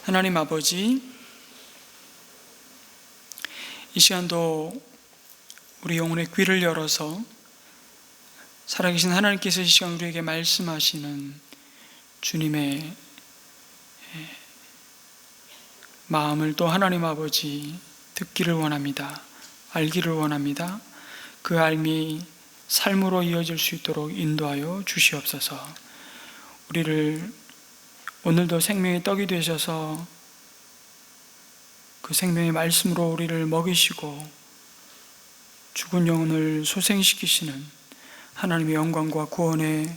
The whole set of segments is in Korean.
하나님 아버지, 이 시간도 우리 영혼의 귀를 열어서 살아계신 하나님께서 이 시간 우리에게 말씀하시는 주님의 마음을 또 하나님 아버지 듣기를 원합니다. 알기를 원합니다. 그 알미 삶으로 이어질 수 있도록 인도하여 주시옵소서. 우리를 오늘도 생명의 떡이 되셔서 그 생명의 말씀으로 우리를 먹이시고 죽은 영혼을 소생시키시는 하나님의 영광과 구원의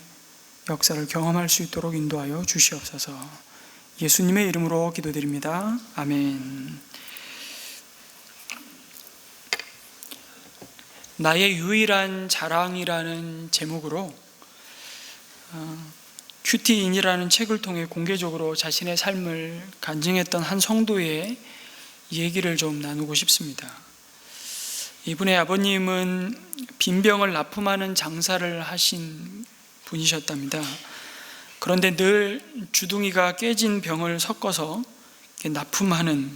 역사를 경험할 수 있도록 인도하여 주시옵소서. 예수님의 이름으로 기도드립니다. 아멘. 나의 유일한 자랑이라는 제목으로 큐티인이라는 책을 통해 공개적으로 자신의 삶을 간증했던 한 성도의 얘기를 좀 나누고 싶습니다. 이분의 아버님은 빈병을 납품하는 장사를 하신 분이셨답니다. 그런데 늘 주둥이가 깨진 병을 섞어서 납품하는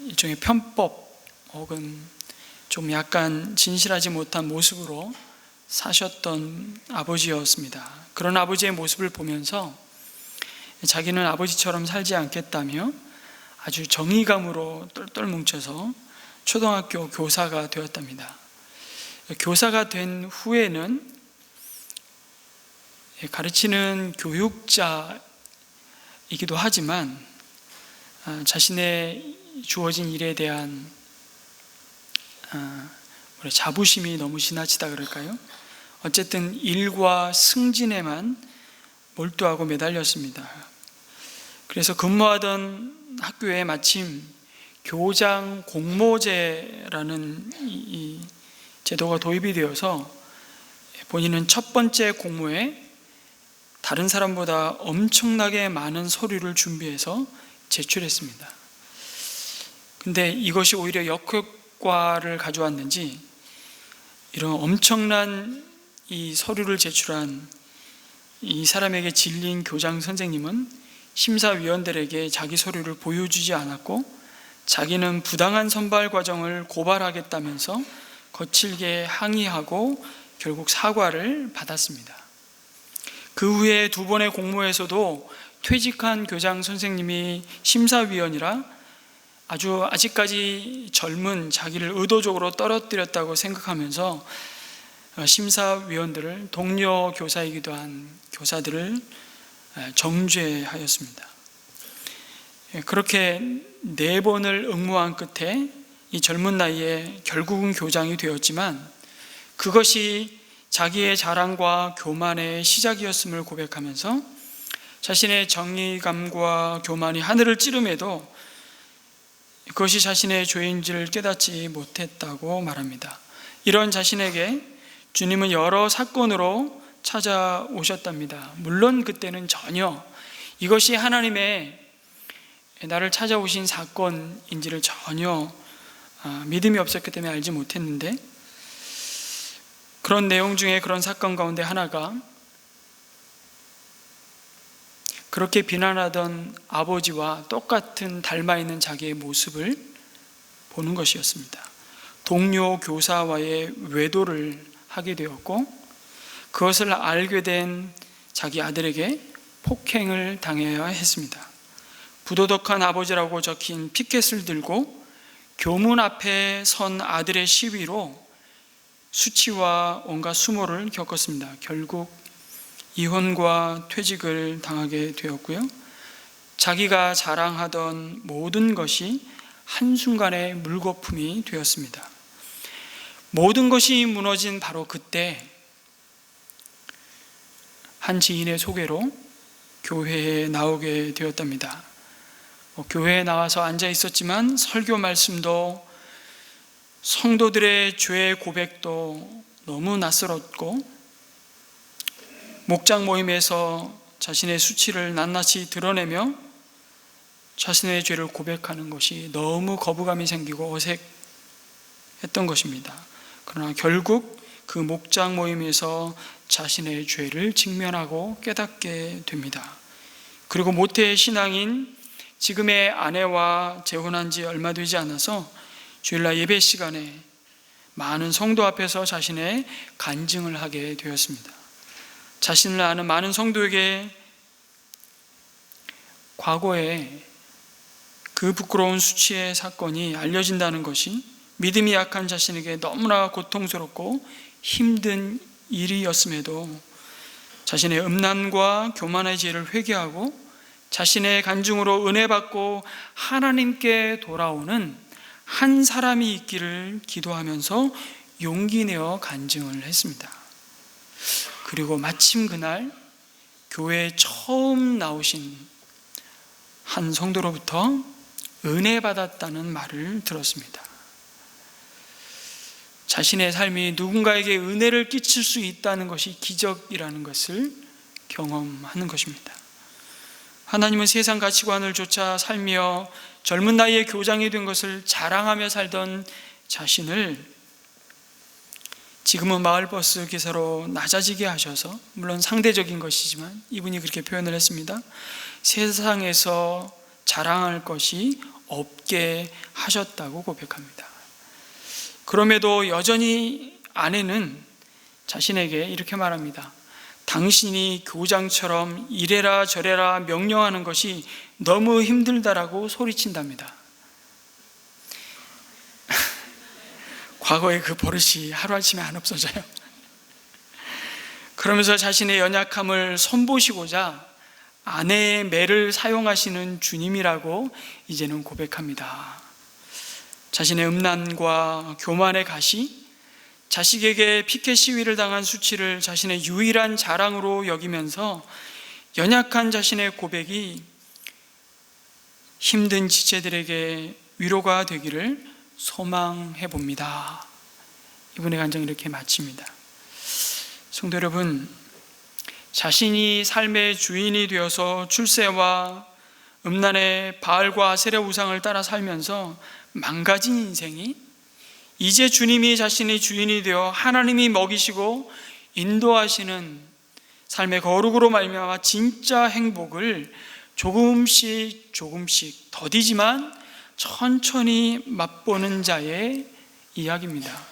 일종의 편법 혹은 좀 약간 진실하지 못한 모습으로 사셨던 아버지였습니다. 그런 아버지의 모습을 보면서 자기는 아버지처럼 살지 않겠다며 아주 정의감으로 똘똘 뭉쳐서 초등학교 교사가 되었답니다. 교사가 된 후에는 가르치는 교육자이기도 하지만 자신의 주어진 일에 대한 자부심이 너무 지나치다 그럴까요? 어쨌든 일과 승진에만 몰두하고 매달렸습니다. 그래서 근무하던 학교에 마침 교장 공모제라는 이 제도가 도입이 되어서 본인은 첫 번째 공모에 다른 사람보다 엄청나게 많은 서류를 준비해서 제출했습니다. 근데 이것이 오히려 역효과를 가져왔는지 이런 엄청난 이 서류를 제출한 이 사람에게 질린 교장 선생님은 심사위원들에게 자기 서류를 보여주지 않았고 자기는 부당한 선발 과정을 고발하겠다면서 거칠게 항의하고 결국 사과를 받았습니다. 그 후에 두 번의 공모에서도 퇴직한 교장 선생님이 심사위원이라 아직까지 젊은 자기를 의도적으로 떨어뜨렸다고 생각하면서 심사위원들을, 동료 교사이기도 한 교사들을 정죄하였습니다. 그렇게 4번을 응모한 끝에 이 젊은 나이에 결국은 교장이 되었지만 그것이 자기의 자랑과 교만의 시작이었음을 고백하면서 자신의 정의감과 교만이 하늘을 찌름에도 그것이 자신의 죄인지를 깨닫지 못했다고 말합니다. 이런 자신에게 주님은 여러 사건으로 찾아오셨답니다. 물론 그때는 전혀 이것이 하나님의 나를 찾아오신 사건인지를 전혀 믿음이 없었기 때문에 알지 못했는데, 그런 내용 중에 그런 사건 가운데 하나가 그렇게 비난하던 아버지와 똑같은 닮아있는 자기의 모습을 보는 것이었습니다. 동료 교사와의 외도를 하게 되었고 그것을 알게 된 자기 아들에게 폭행을 당해야 했습니다. 부도덕한 아버지라고 적힌 피켓을 들고 교문 앞에 선 아들의 시위로 수치와 온갖 수모를 겪었습니다. 결국 이혼과 퇴직을 당하게 되었고요. 자기가 자랑하던 모든 것이 한순간에 물거품이 되었습니다. 모든 것이 무너진 바로 그때 한 지인의 소개로 교회에 나오게 되었답니다. 교회에 나와서 앉아 있었지만 설교 말씀도 성도들의 죄 고백도 너무 낯설었고 목장 모임에서 자신의 수치를 낱낱이 드러내며 자신의 죄를 고백하는 것이 너무 거부감이 생기고 어색했던 것입니다. 그러나 결국 그 목장 모임에서 자신의 죄를 직면하고 깨닫게 됩니다. 그리고 모태의 신앙인 지금의 아내와 재혼한 지 얼마 되지 않아서 주일날 예배 시간에 많은 성도 앞에서 자신의 간증을 하게 되었습니다. 자신을 아는 많은 성도에게 과거에 그 부끄러운 수치의 사건이 알려진다는 것이 믿음이 약한 자신에게 너무나 고통스럽고 힘든 일이었음에도 자신의 음란과 교만의 죄를 회개하고 자신의 간증으로 은혜 받고 하나님께 돌아오는 한 사람이 있기를 기도하면서 용기 내어 간증을 했습니다. 그리고 마침 그날 교회에 처음 나오신 한 성도로부터 은혜 받았다는 말을 들었습니다. 자신의 삶이 누군가에게 은혜를 끼칠 수 있다는 것이 기적이라는 것을 경험하는 것입니다. 하나님은 세상 가치관을 쫓아 살며 젊은 나이에 교장이 된 것을 자랑하며 살던 자신을 지금은 마을버스 기사로 낮아지게 하셔서, 물론 상대적인 것이지만 이분이 그렇게 표현을 했습니다. 세상에서 자랑할 것이 없게 하셨다고 고백합니다. 그럼에도 여전히 아내는 자신에게 이렇게 말합니다. 당신이 교장처럼 이래라 저래라 명령하는 것이 너무 힘들다라고 소리친답니다. 과거의 그 버릇이 하루아침에 안 없어져요. 그러면서 자신의 연약함을 손보시고자 아내의 매를 사용하시는 주님이라고 이제는 고백합니다. 자신의 음란과 교만의 가시, 자식에게 피켓 시위를 당한 수치를 자신의 유일한 자랑으로 여기면서 연약한 자신의 고백이 힘든 지체들에게 위로가 되기를 소망해 봅니다. 이분의 간증을 이렇게 마칩니다. 성도 여러분, 자신이 삶의 주인이 되어서 출세와 음란의 바알과 아세라 우상을 따라 살면서 망가진 인생이 이제 주님이 자신의 주인이 되어 하나님이 먹이시고 인도하시는 삶의 거룩으로 말미암아 진짜 행복을 조금씩 더디지만 천천히 맛보는 자의 이야기입니다.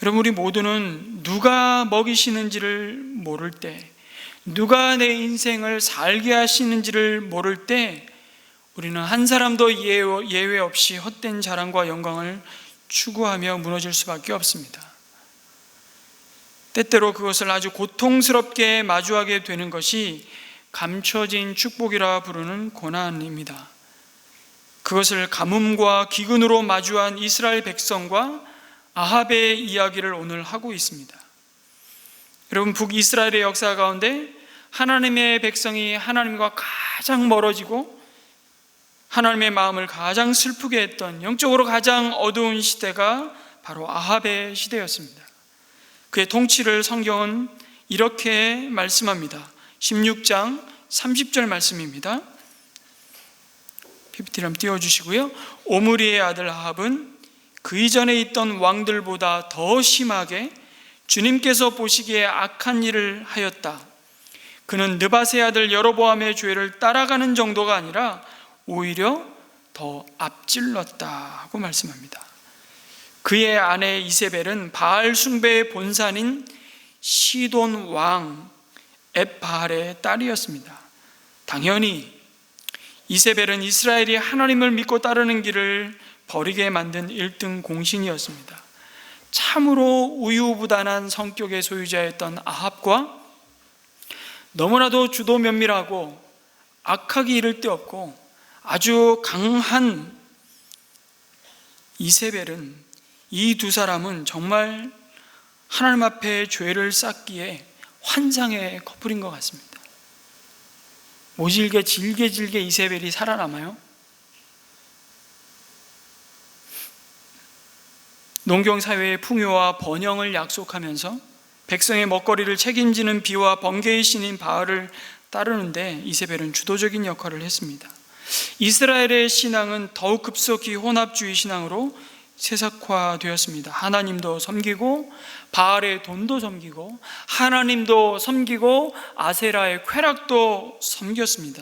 여러분, 우리 모두는 누가 먹이시는지를 모를 때, 누가 내 인생을 살게 하시는지를 모를 때 우리는 한 사람도 예외 없이 헛된 자랑과 영광을 추구하며 무너질 수밖에 없습니다. 때때로 그것을 아주 고통스럽게 마주하게 되는 것이 감춰진 축복이라 부르는 고난입니다. 그것을 가뭄과 기근으로 마주한 이스라엘 백성과 아합의 이야기를 오늘 하고 있습니다. 여러분, 북이스라엘의 역사 가운데 하나님의 백성이 하나님과 가장 멀어지고 하나님의 마음을 가장 슬프게 했던, 영적으로 가장 어두운 시대가 바로 아합의 시대였습니다. 그의 통치를 성경은 이렇게 말씀합니다. 16장 30절 말씀입니다. PPT 한번 띄워주시고요. 오므리의 아들 아합은 그 이전에 있던 왕들보다 더 심하게 주님께서 보시기에 악한 일을 하였다. 그는 느밧의 아들 여로보암의 죄를 따라가는 정도가 아니라 오히려 더 앞질렀다고 말씀합니다. 그의 아내 이세벨은 바알 숭배의 본산인 시돈 왕 엣바알의 딸이었습니다. 당연히 이세벨은 이스라엘이 하나님을 믿고 따르는 길을 버리게 만든 1등 공신이었습니다. 참으로 우유부단한 성격의 소유자였던 아합과 너무나도 주도 면밀하고 악하기 이를 데 없고 아주 강한 이세벨은, 이 두 사람은 정말 하나님 앞에 죄를 쌓기에 환상의 커플인 것 같습니다. 모질게 질게 이세벨이 살아남아요. 농경사회의 풍요와 번영을 약속하면서 백성의 먹거리를 책임지는 비와 번개의 신인 바알을 따르는데 이세벨은 주도적인 역할을 했습니다. 이스라엘의 신앙은 더욱 급속히 혼합주의 신앙으로 세속화되었습니다. 하나님도 섬기고 바알의 돈도 섬기고 하나님도 섬기고 아세라의 쾌락도 섬겼습니다.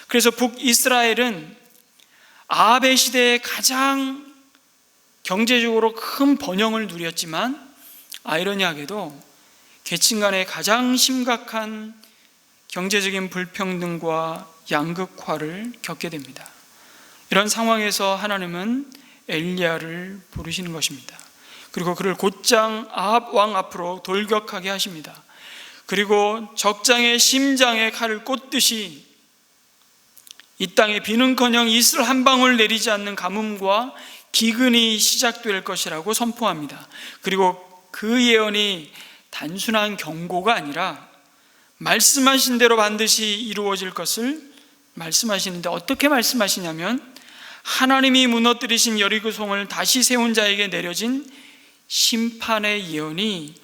그래서 북이스라엘은 아합의 시대에 가장 경제적으로 큰 번영을 누렸지만 아이러니하게도 계층 간의 가장 심각한 경제적인 불평등과 양극화를 겪게 됩니다. 이런 상황에서 하나님은 엘리야를 부르시는 것입니다. 그리고 그를 곧장 아합 왕 앞으로 돌격하게 하십니다. 그리고 적장의 심장에 칼을 꽂듯이 이 땅에 비는커녕 이슬 한 방울 내리지 않는 가뭄과 기근이 시작될 것이라고 선포합니다. 그리고 그 예언이 단순한 경고가 아니라 말씀하신 대로 반드시 이루어질 것을 말씀하시는데, 어떻게 말씀하시냐면 하나님이 무너뜨리신 여리고성을 다시 세운 자에게 내려진 심판의 예언이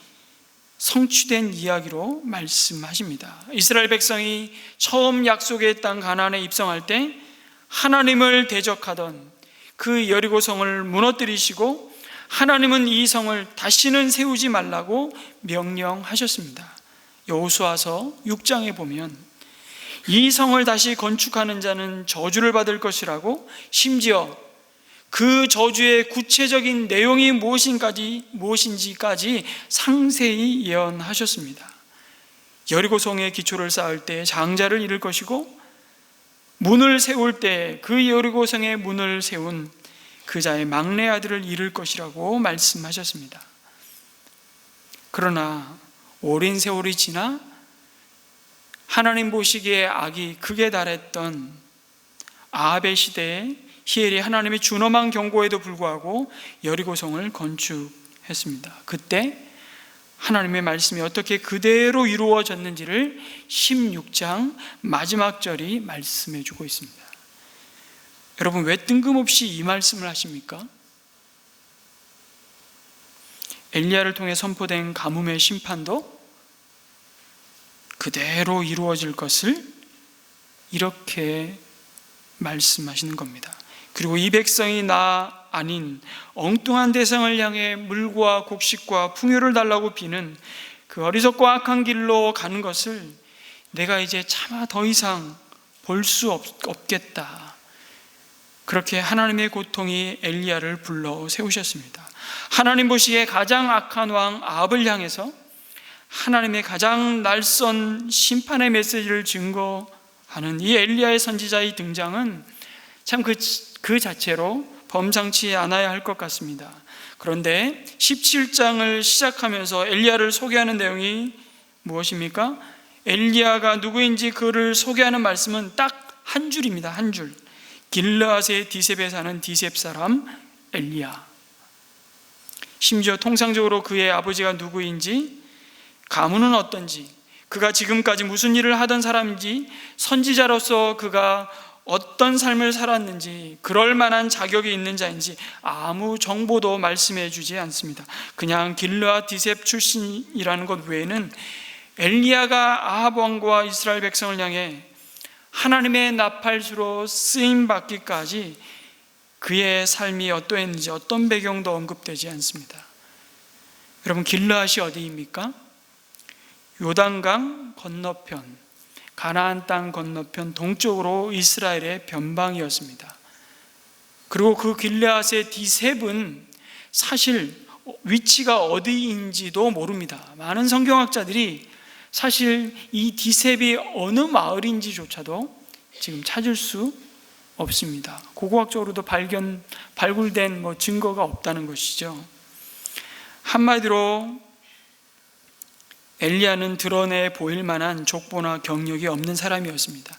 성취된 이야기로 말씀하십니다. 이스라엘 백성이 처음 약속의 땅 가나안에 입성할 때 하나님을 대적하던 그 여리고성을 무너뜨리시고 하나님은 이 성을 다시는 세우지 말라고 명령하셨습니다. 여호수아서 6장에 보면 이 성을 다시 건축하는 자는 저주를 받을 것이라고, 심지어 그 저주의 구체적인 내용이 무엇인지까지 상세히 예언하셨습니다. 여리고성의 기초를 쌓을 때 장자를 잃을 것이고, 문을 세울 때 그 여리고성의 문을 세운 그 자의 막내 아들을 잃을 것이라고 말씀하셨습니다. 그러나 오랜 세월이 지나 하나님 보시기에 악이 극에 달했던 아합의 시대에 히엘이 하나님의 준엄한 경고에도 불구하고 여리고성을 건축했습니다. 그때 하나님의 말씀이 어떻게 그대로 이루어졌는지를 16장 마지막 절이 말씀해 주고 있습니다. 여러분, 왜 뜬금없이 이 말씀을 하십니까? 엘리야를 통해 선포된 가뭄의 심판도 그대로 이루어질 것을 이렇게 말씀하시는 겁니다. 그리고 이 백성이 나 아닌 엉뚱한 대상을 향해 물과 곡식과 풍요를 달라고 비는 그 어리석고 악한 길로 가는 것을 내가 이제 차마 더 이상 볼 수 없겠다. 그렇게 하나님의 고통이 엘리야를 불러 세우셨습니다. 하나님 보시기에 가장 악한 왕 아합을 향해서 하나님의 가장 낯선 심판의 메시지를 증거하는 이 엘리야의 선지자의 등장은 참 그 자체로 범상치 않아야 할 것 같습니다. 그런데 17장을 시작하면서 엘리야를 소개하는 내용이 무엇입니까? 엘리야가 누구인지 그를 소개하는 말씀은 딱 한 줄입니다. 한 줄. 길르앗의 디셉에 사는 디셉 사람 엘리야. 심지어 통상적으로 그의 아버지가 누구인지, 가문은 어떤지, 그가 지금까지 무슨 일을 하던 사람인지, 선지자로서 그가 어떤 삶을 살았는지, 그럴 만한 자격이 있는 자인지 아무 정보도 말씀해 주지 않습니다. 그냥 길르앗 디셉 출신이라는 것 외에는 엘리야가 아합 왕과 이스라엘 백성을 향해 하나님의 나팔수로 쓰임 받기까지 그의 삶이 어떠했는지 어떤 배경도 언급되지 않습니다. 여러분, 길르앗이 어디입니까? 요단강 건너편, 가나안 땅 건너편 동쪽으로 이스라엘의 변방이었습니다. 그리고 그 길르앗의 디셉은 사실 위치가 어디인지도 모릅니다. 많은 성경학자들이 사실 이 디셉이 어느 마을인지조차도 지금 찾을 수 없습니다. 고고학적으로도 발굴된 증거가 없다는 것이죠. 한마디로 엘리야는 드러내 보일 만한 족보나 경력이 없는 사람이었습니다.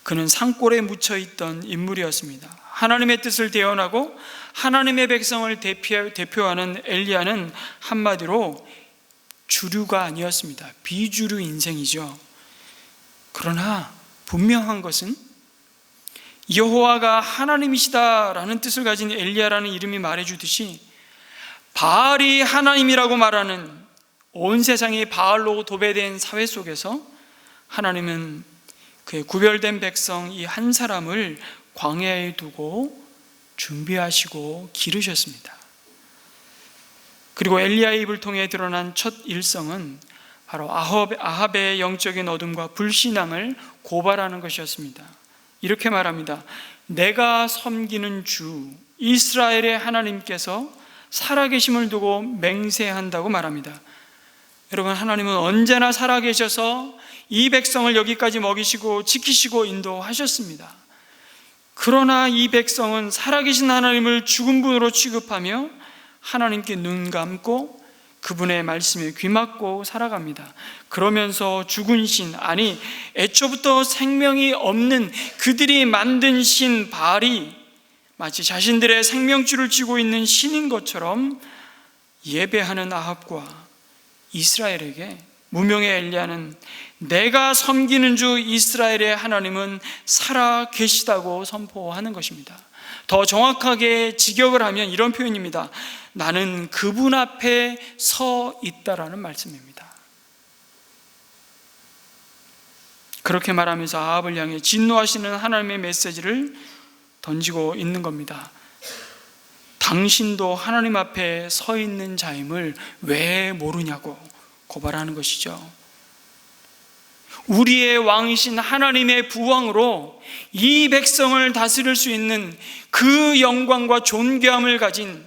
그는 산골에 묻혀있던 인물이었습니다. 하나님의 뜻을 대언하고 하나님의 백성을 대표하는 엘리야는 한마디로 주류가 아니었습니다. 비주류 인생이죠. 그러나 분명한 것은 여호와가 하나님이시다라는 뜻을 가진 엘리야라는 이름이 말해주듯이 바알이 하나님이라고 말하는 온 세상이 바알로 도배된 사회 속에서 하나님은 그의 구별된 백성 이 한 사람을 광야에 두고 준비하시고 기르셨습니다. 그리고 엘리야의 입을 통해 드러난 첫 일성은 바로 아합의 영적인 어둠과 불신앙을 고발하는 것이었습니다. 이렇게 말합니다. 내가 섬기는 주 이스라엘의 하나님께서 살아계심을 두고 맹세한다고 말합니다. 여러분, 하나님은 언제나 살아계셔서 이 백성을 여기까지 먹이시고 지키시고 인도하셨습니다. 그러나 이 백성은 살아계신 하나님을 죽은 분으로 취급하며 하나님께 눈 감고 그분의 말씀에 귀 막고 살아갑니다. 그러면서 죽은 신, 아니 애초부터 생명이 없는 그들이 만든 신 바알이 마치 자신들의 생명줄을 쥐고 있는 신인 것처럼 예배하는 아합과 이스라엘에게 무명의 엘리야는 내가 섬기는 주 이스라엘의 하나님은 살아 계시다고 선포하는 것입니다. 더 정확하게 직역을 하면 이런 표현입니다. 나는 그분 앞에 서 있다라는 말씀입니다. 그렇게 말하면서 아합을 향해 진노하시는 하나님의 메시지를 던지고 있는 겁니다. 당신도 하나님 앞에 서 있는 자임을 왜 모르냐고 고발하는 것이죠. 우리의 왕이신 하나님의 부왕으로 이 백성을 다스릴 수 있는 그 영광과 존귀함을 가진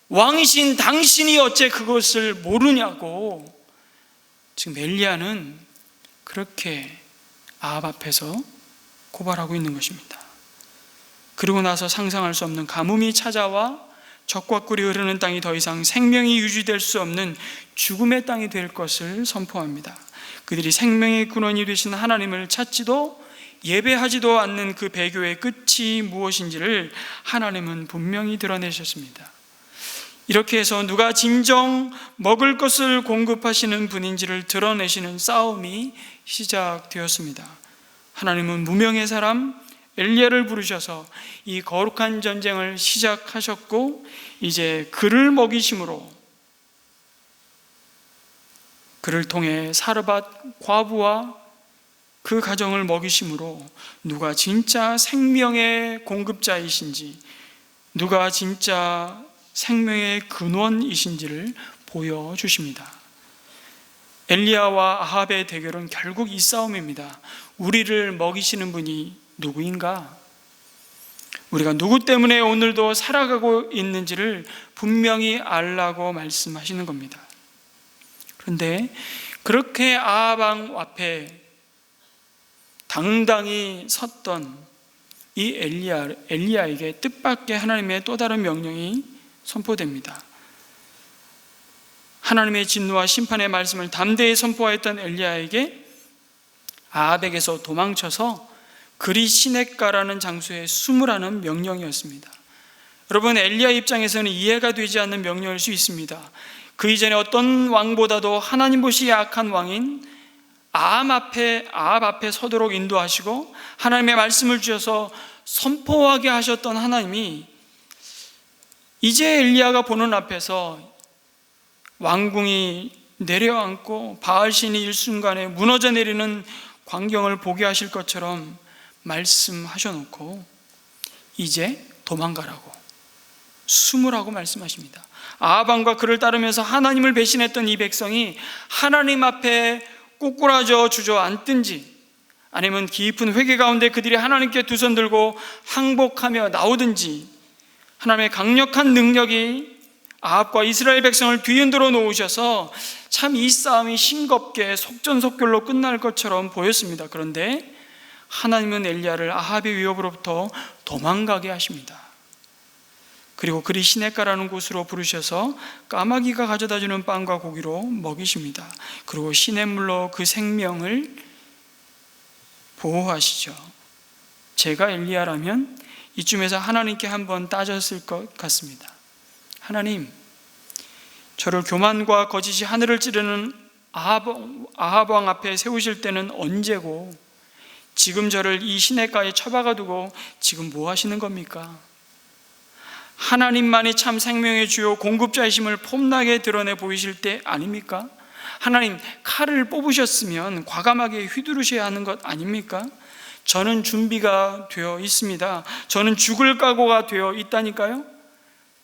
왕이신 당신이 어째 그것을 모르냐고 지금 엘리야는 그렇게 아합 앞에서 고발하고 있는 것입니다. 그리고 나서 상상할 수 없는 가뭄이 찾아와 적과 꿀이 흐르는 땅이 더 이상 생명이 유지될 수 없는 죽음의 땅이 될 것을 선포합니다. 그들이 생명의 근원이 되신 하나님을 찾지도 예배하지도 않는 그 배교의 끝이 무엇인지를 하나님은 분명히 드러내셨습니다. 이렇게 해서 누가 진정 먹을 것을 공급하시는 분인지를 드러내시는 싸움이 시작되었습니다. 하나님은 무명의 사람 엘리야를 부르셔서 이 거룩한 전쟁을 시작하셨고, 이제 그를 먹이심으로, 그를 통해 사르밧 과부와 그 가정을 먹이심으로 누가 진짜 생명의 공급자이신지, 누가 진짜 생명의 근원이신지를 보여주십니다. 엘리야와 아합의 대결은 결국 이 싸움입니다. 우리를 먹이시는 분이 누구인가? 우리가 누구 때문에 오늘도 살아가고 있는지를 분명히 알라고 말씀하시는 겁니다. 그런데 그렇게 아합 왕 앞에 당당히 섰던 이 엘리야에게 뜻밖의 하나님의 또 다른 명령이 선포됩니다. 하나님의 진노와 심판의 말씀을 담대히 선포하였던 엘리야에게 아합에게서 도망쳐서 그리 시냇가라는 장소에 숨으라는 명령이었습니다. 여러분, 엘리야 입장에서는 이해가 되지 않는 명령일 수 있습니다. 그 이전에 어떤 왕보다도 하나님 보시기에 악한 왕인 아합 앞에 서도록 인도하시고 하나님의 말씀을 주셔서 선포하게 하셨던 하나님이 이제 엘리야가 보는 앞에서 왕궁이 내려앉고 바알신이 일순간에 무너져 내리는 광경을 보게 하실 것처럼 말씀하셔놓고 이제 도망가라고, 숨으라고 말씀하십니다. 아합 왕과 그를 따르면서 하나님을 배신했던 이 백성이 하나님 앞에 꼬꾸라져 주저앉든지, 아니면 깊은 회개 가운데 그들이 하나님께 두 손 들고 항복하며 나오든지, 하나님의 강력한 능력이 아합과 이스라엘 백성을 뒤흔들어 놓으셔서 참 이 싸움이 싱겁게 속전속결로 끝날 것처럼 보였습니다. 그런데 하나님은 엘리야를 아합의 위협으로부터 도망가게 하십니다. 그리고 그리 시냇가라는 곳으로 부르셔서 까마귀가 가져다주는 빵과 고기로 먹이십니다. 그리고 시냇물로 그 생명을 보호하시죠. 제가 엘리야라면 이쯤에서 하나님께 한번 따졌을 것 같습니다. 하나님, 저를 교만과 거짓이 하늘을 찌르는 아합 왕 앞에 세우실 때는 언제고, 지금 저를 이 시냇가에 처박아 두고 지금 뭐 하시는 겁니까? 하나님만이 참 생명의 주요 공급자이심을 폼나게 드러내 보이실 때 아닙니까? 하나님, 칼을 뽑으셨으면 과감하게 휘두르셔야 하는 것 아닙니까? 저는 준비가 되어 있습니다. 저는 죽을 각오가 되어 있다니까요.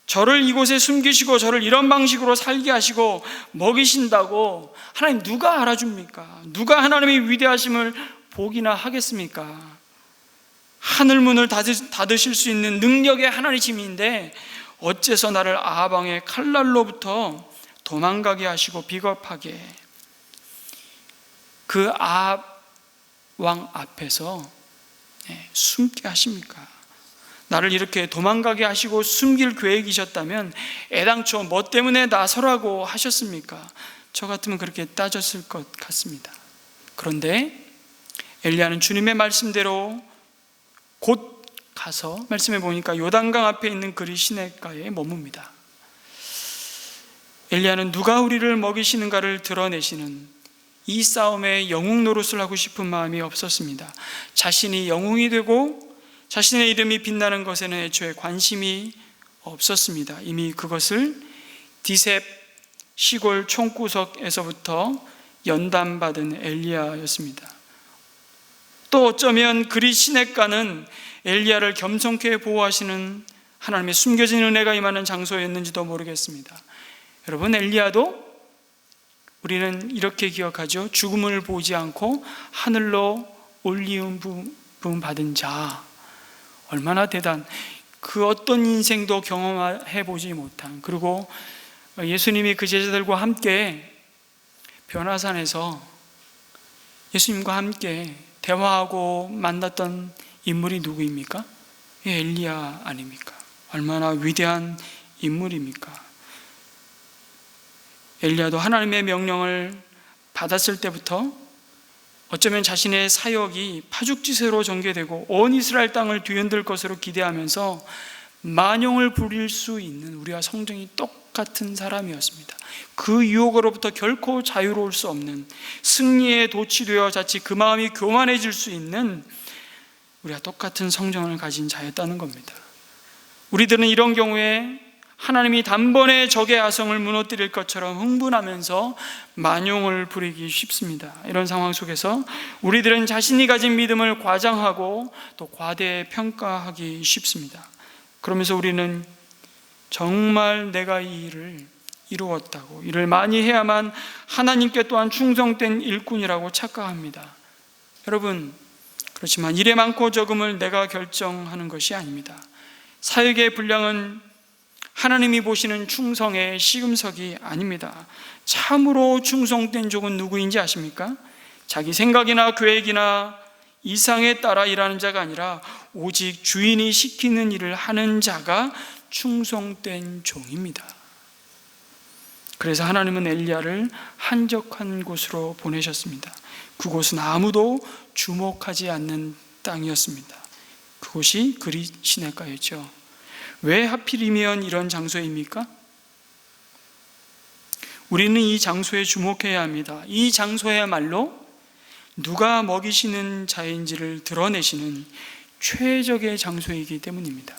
저를 이곳에 숨기시고 저를 이런 방식으로 살게 하시고 먹이신다고 하나님 누가 알아줍니까? 누가 하나님의 위대하심을 보기나 하겠습니까? 하늘문을 닫으실 수 있는 능력의 하나님이신데 어째서 나를 아합 왕의 칼날로부터 도망가게 하시고 비겁하게 그 아합 왕 앞에서 숨게 하십니까? 나를 이렇게 도망가게 하시고 숨길 계획이셨다면 애당초 뭐 때문에 나서라고 하셨습니까? 저 같으면 그렇게 따졌을 것 같습니다. 그런데 엘리야는 주님의 말씀대로 곧 가서 말씀해 보니까 요단강 앞에 있는 그리 시냇가에 머뭅니다. 엘리야는 누가 우리를 먹이시는가를 드러내시는 이 싸움에 영웅 노릇을 하고 싶은 마음이 없었습니다. 자신이 영웅이 되고 자신의 이름이 빛나는 것에는 애초에 관심이 없었습니다. 이미 그것을 디셉 시골 총구석에서부터 연단받은 엘리야였습니다. 또 어쩌면 그리 시냇가는 엘리야를 겸손케 보호하시는 하나님의 숨겨진 은혜가 임하는 장소였는지도 모르겠습니다. 여러분, 엘리야도 우리는 이렇게 기억하죠. 죽음을 보지 않고 하늘로 올리움 부음 받은 자. 얼마나 그 어떤 인생도 경험해 보지 못한, 그리고 예수님이 그 제자들과 함께 변화산에서 예수님과 함께 대화하고 만났던 인물이 누구입니까? 엘리야 아닙니까? 얼마나 위대한 인물입니까? 엘리야도 하나님의 명령을 받았을 때부터 어쩌면 자신의 사역이 파죽지세로 전개되고 온 이스라엘 땅을 뒤흔들 것으로 기대하면서 만용을 부릴 수 있는 우리와 성정이 똑같은 사람이었습니다. 그 유혹으로부터 결코 자유로울 수 없는, 승리에 도취되어 자칫 그 마음이 교만해질 수 있는 우리와 똑같은 성정을 가진 자였다는 겁니다. 우리들은 이런 경우에 하나님이 단번에 적의 아성을 무너뜨릴 것처럼 흥분하면서 만용을 부리기 쉽습니다. 이런 상황 속에서 우리들은 자신이 가진 믿음을 과장하고 또 과대평가하기 쉽습니다. 그러면서 우리는 정말 내가 이 일을 이루었다고, 일을 많이 해야만 하나님께 또한 충성된 일꾼이라고 착각합니다. 여러분, 그렇지만 일의 많고 적음을 내가 결정하는 것이 아닙니다. 사역의 분량은 하나님이 보시는 충성의 시금석이 아닙니다. 참으로 충성된 종은 누구인지 아십니까? 자기 생각이나 계획이나 이상에 따라 일하는 자가 아니라 오직 주인이 시키는 일을 하는 자가 충성된 종입니다. 그래서 하나님은 엘리야를 한적한 곳으로 보내셨습니다. 그곳은 아무도 주목하지 않는 땅이었습니다. 그곳이 그리 시냇가였죠. 왜 하필이면 이런 장소입니까? 우리는 이 장소에 주목해야 합니다. 이 장소야말로 누가 먹이시는 자인지를 드러내시는 최적의 장소이기 때문입니다.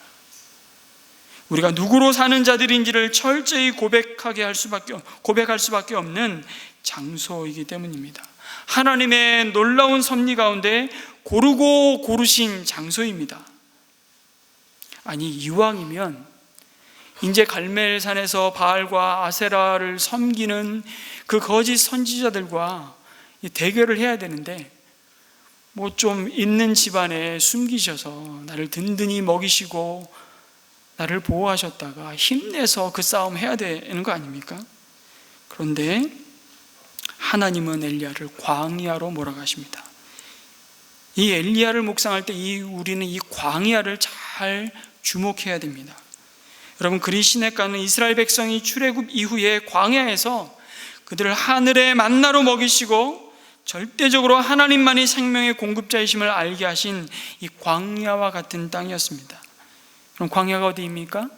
우리가 누구로 사는 자들인지를 철저히 고백할 수밖에 없는 장소이기 때문입니다. 하나님의 놀라운 섭리 가운데 고르고 고르신 장소입니다. 아니, 이왕이면 이제 갈멜산에서 바알과 아세라를 섬기는 그 거짓 선지자들과 대결을 해야 되는데 뭐 좀 있는 집안에 숨기셔서 나를 든든히 먹이시고 나를 보호하셨다가 힘내서 그 싸움 해야 되는 거 아닙니까? 그런데 하나님은 엘리야를 광야로 몰아가십니다. 이 엘리야를 묵상할 때 우리는 이 광야를 잘 주목해야 됩니다. 여러분, 그리 시냇가는 이스라엘 백성이 출애굽 이후에 광야에서 그들을 하늘의 만나로 먹이시고 절대적으로 하나님만이 생명의 공급자이심을 알게 하신 이 광야와 같은 땅이었습니다. 그럼 광야가 어디입니까?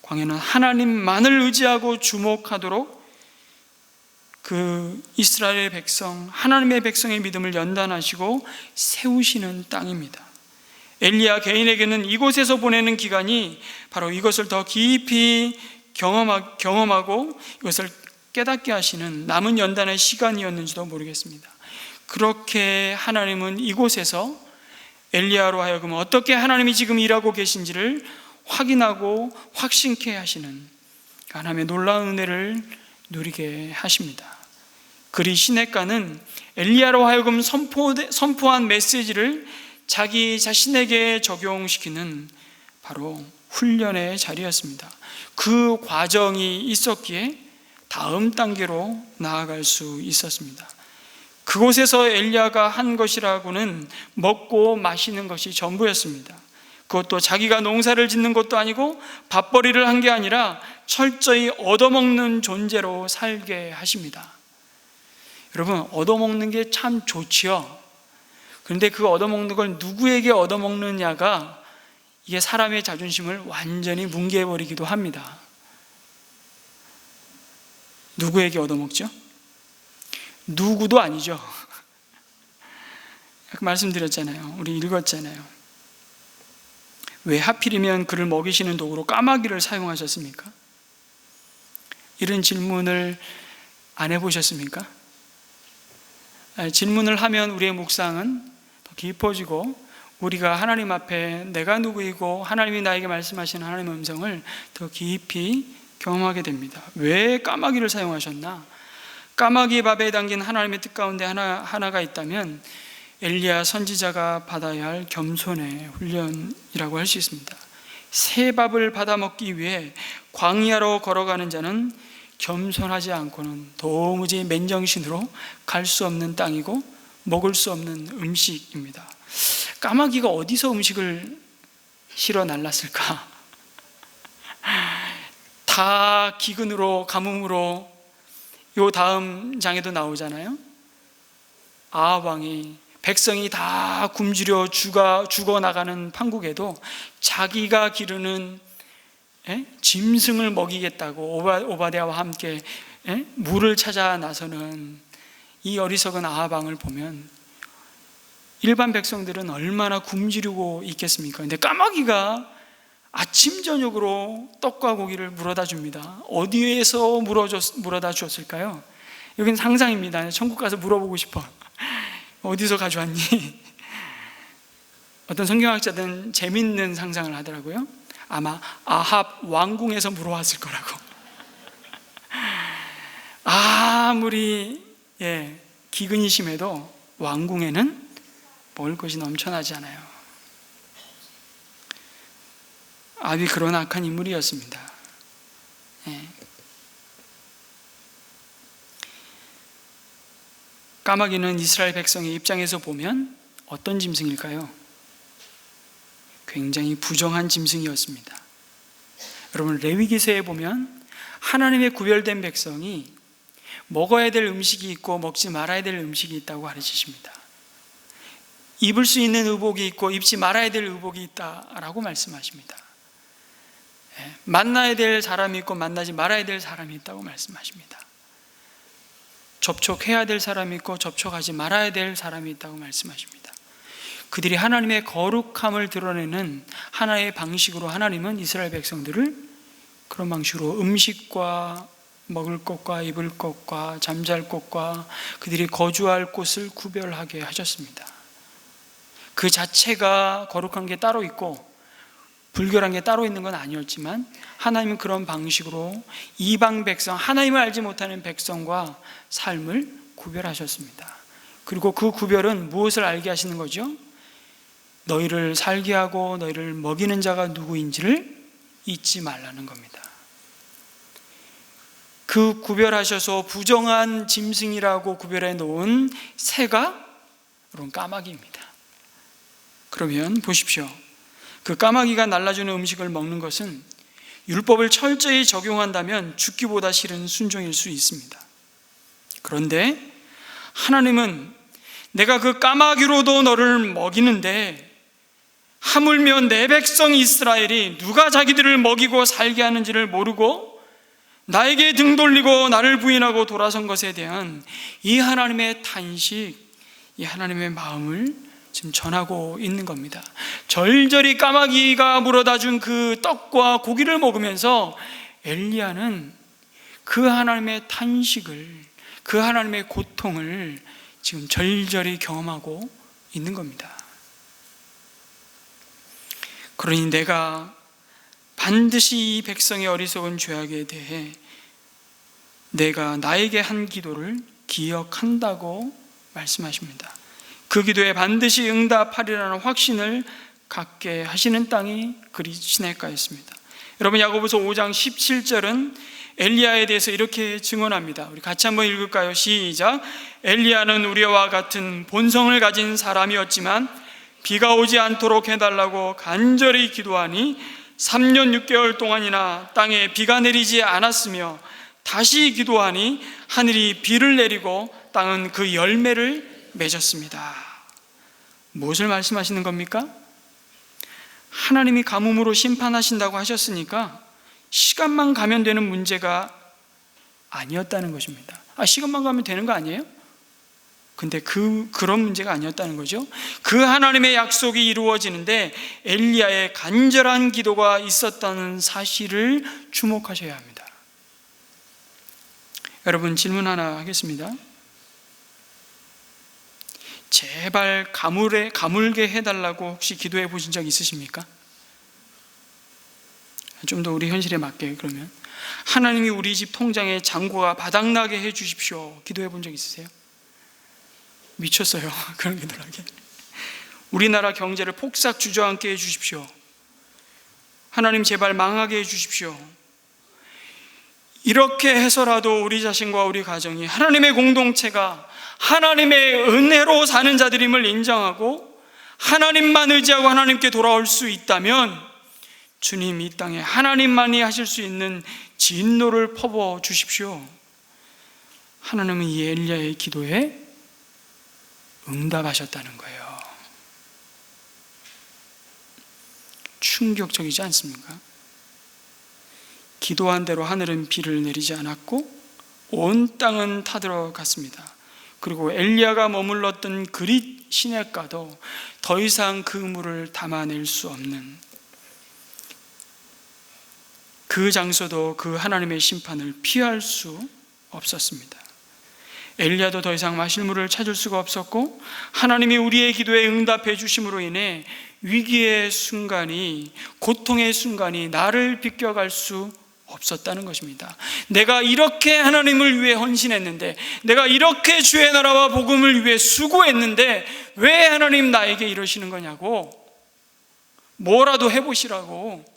광야는 하나님만을 의지하고 주목하도록 그 이스라엘의 백성, 하나님의 백성의 믿음을 연단하시고 세우시는 땅입니다. 엘리야 개인에게는 이곳에서 보내는 기간이 바로 이것을 더 깊이 경험하고 이것을 깨닫게 하시는 남은 연단의 시간이었는지도 모르겠습니다. 그렇게 하나님은 이곳에서 엘리야로 하여금 어떻게 하나님이 지금 일하고 계신지를 확인하고 확신케 하시는 하나님의 놀라운 은혜를 누리게 하십니다. 그리 시냇가는 엘리야로 하여금 선포한 메시지를 자기 자신에게 적용시키는 바로 훈련의 자리였습니다. 그 과정이 있었기에 다음 단계로 나아갈 수 있었습니다. 그곳에서 엘리야가 한 것이라고는 먹고 마시는 것이 전부였습니다. 그것도 자기가 농사를 짓는 것도 아니고 밥벌이를 한 게 아니라 철저히 얻어먹는 존재로 살게 하십니다. 여러분, 얻어먹는 게 참 좋지요. 그런데 그 얻어먹는 걸 누구에게 얻어먹느냐가 이게 사람의 자존심을 완전히 뭉개버리기도 합니다. 누구에게 얻어먹죠? 누구도 아니죠. 아까 말씀드렸잖아요. 우리 읽었잖아요. 왜 하필이면 그를 먹이시는 도구로 까마귀를 사용하셨습니까? 이런 질문을 안 해보셨습니까? 질문을 하면 우리의 묵상은 더 깊어지고 우리가 하나님 앞에 내가 누구이고 하나님이 나에게 말씀하시는 하나님의 음성을 더 깊이 경험하게 됩니다. 왜 까마귀를 사용하셨나? 까마귀 밥에 담긴 하나님의 뜻 가운데 하나가 있다면 엘리야 선지자가 받아야 할 겸손의 훈련이라고 할 수 있습니다. 새 밥을 받아 먹기 위해 광야로 걸어가는 자는 겸손하지 않고는 도무지 맨정신으로 갈 수 없는 땅이고 먹을 수 없는 음식입니다. 까마귀가 어디서 음식을 실어 날랐을까? 다 기근으로 가뭄으로 요 다음 장에도 나오잖아요. 아합 왕이 백성이 다 굶주려 죽어나가는 판국에도 자기가 기르는 짐승을 먹이겠다고 오바댜와 함께 물을 찾아 나서는 이 어리석은 아합 왕을 보면 일반 백성들은 얼마나 굶주리고 있겠습니까? 근데 까마귀가 아침 저녁으로 떡과 고기를 물어다 줍니다. 어디에서 물어다 주었을까요? 여기는 상상입니다. 천국 가서 물어보고 싶어. 어디서 가져왔니? 어떤 성경학자들은 재밌는 상상을 하더라고요. 아마 아합 왕궁에서 물어왔을 거라고. 아무리 기근이 심해도 왕궁에는 먹을 것이 넘쳐나지 않아요. 아합이 그런 악한 인물이었습니다. 까마귀는 이스라엘 백성의 입장에서 보면 어떤 짐승일까요? 굉장히 부정한 짐승이었습니다. 여러분, 레위기서에 보면 하나님의 구별된 백성이 먹어야 될 음식이 있고 먹지 말아야 될 음식이 있다고 가르치십니다. 입을 수 있는 의복이 있고 입지 말아야 될 의복이 있다라고 말씀하십니다. 만나야 될 사람이 있고 만나지 말아야 될 사람이 있다고 말씀하십니다. 접촉해야 될 사람이 있고 접촉하지 말아야 될 사람이 있다고 말씀하십니다. 그들이 하나님의 거룩함을 드러내는 하나의 방식으로 하나님은 이스라엘 백성들을 그런 방식으로 음식과 먹을 것과 입을 것과 잠잘 곳과 그들이 거주할 곳을 구별하게 하셨습니다. 그 자체가 거룩한 게 따로 있고 불결한 게 따로 있는 건 아니었지만 하나님은 그런 방식으로 이방 백성, 하나님을 알지 못하는 백성과 삶을 구별하셨습니다. 그리고 그 구별은 무엇을 알게 하시는 거죠? 너희를 살게 하고 너희를 먹이는 자가 누구인지를 잊지 말라는 겁니다. 그 구별하셔서 부정한 짐승이라고 구별해 놓은 새가 여러분 까마귀입니다. 그러면 보십시오. 그 까마귀가 날라주는 음식을 먹는 것은 율법을 철저히 적용한다면 죽기보다 싫은 순종일 수 있습니다. 그런데 하나님은 내가 그 까마귀로도 너를 먹이는데 하물며 내 백성 이스라엘이 누가 자기들을 먹이고 살게 하는지를 모르고 나에게 등 돌리고 나를 부인하고 돌아선 것에 대한 이 하나님의 탄식, 이 하나님의 마음을 지금 전하고 있는 겁니다. 절절히 까마귀가 물어다 준 그 떡과 고기를 먹으면서 엘리야는 그 하나님의 탄식을, 그 하나님의 고통을 지금 절절히 경험하고 있는 겁니다. 그러니 내가 반드시 이 백성의 어리석은 죄악에 대해 내가 나에게 한 기도를 기억한다고 말씀하십니다. 그 기도에 반드시 응답하리라는 확신을 갖게 하시는 땅이 그리 시내가였습니다. 여러분, 야고보서 5장 17절은 엘리야에 대해서 이렇게 증언합니다. 우리 같이 한번 읽을까요? 시작. 엘리야는 우리와 같은 본성을 가진 사람이었지만 비가 오지 않도록 해달라고 간절히 기도하니 3년 6개월 동안이나 땅에 비가 내리지 않았으며 다시 기도하니 하늘이 비를 내리고 땅은 그 열매를 맺었습니다. 무엇을 말씀하시는 겁니까? 하나님이 가뭄으로 심판하신다고 하셨으니까 시간만 가면 되는 문제가 아니었다는 것입니다. 시간만 가면 되는 거 아니에요? 근데 그런 문제가 아니었다는 거죠. 그 하나님의 약속이 이루어지는데 엘리야의 간절한 기도가 있었다는 사실을 주목하셔야 합니다. 여러분, 질문 하나 하겠습니다. 제발 가물게 해달라고 혹시 기도해 보신 적 있으십니까? 좀 더 우리 현실에 맞게, 그러면 하나님이 우리 집 통장에 잔고가 바닥나게 해 주십시오, 기도해 본 적 있으세요? 미쳤어요. 그런 기도를 하게. 우리나라 경제를 폭삭 주저앉게 해 주십시오. 하나님 제발 망하게 해 주십시오. 이렇게 해서라도 우리 자신과 우리 가정이 하나님의 공동체가 하나님의 은혜로 사는 자들임을 인정하고 하나님만 의지하고 하나님께 돌아올 수 있다면 주님, 이 땅에 하나님만이 하실 수 있는 진노를 퍼부어 주십시오. 하나님은 이 엘리야의 기도에 응답하셨다는 거예요. 충격적이지 않습니까? 기도한 대로 하늘은 비를 내리지 않았고 온 땅은 타들어갔습니다. 그리고 엘리야가 머물렀던 그릿 시냇가도 더 이상 그 물을 담아낼 수 없는, 그 장소도 그 하나님의 심판을 피할 수 없었습니다. 엘리야도 더 이상 마실 물을 찾을 수가 없었고 하나님이 우리의 기도에 응답해 주심으로 인해 위기의 순간이, 고통의 순간이 나를 비껴갈 수 없었다는 것입니다. 내가 이렇게 하나님을 위해 헌신했는데, 내가 이렇게 주의 나라와 복음을 위해 수고했는데 왜 하나님 나에게 이러시는 거냐고, 뭐라도 해보시라고.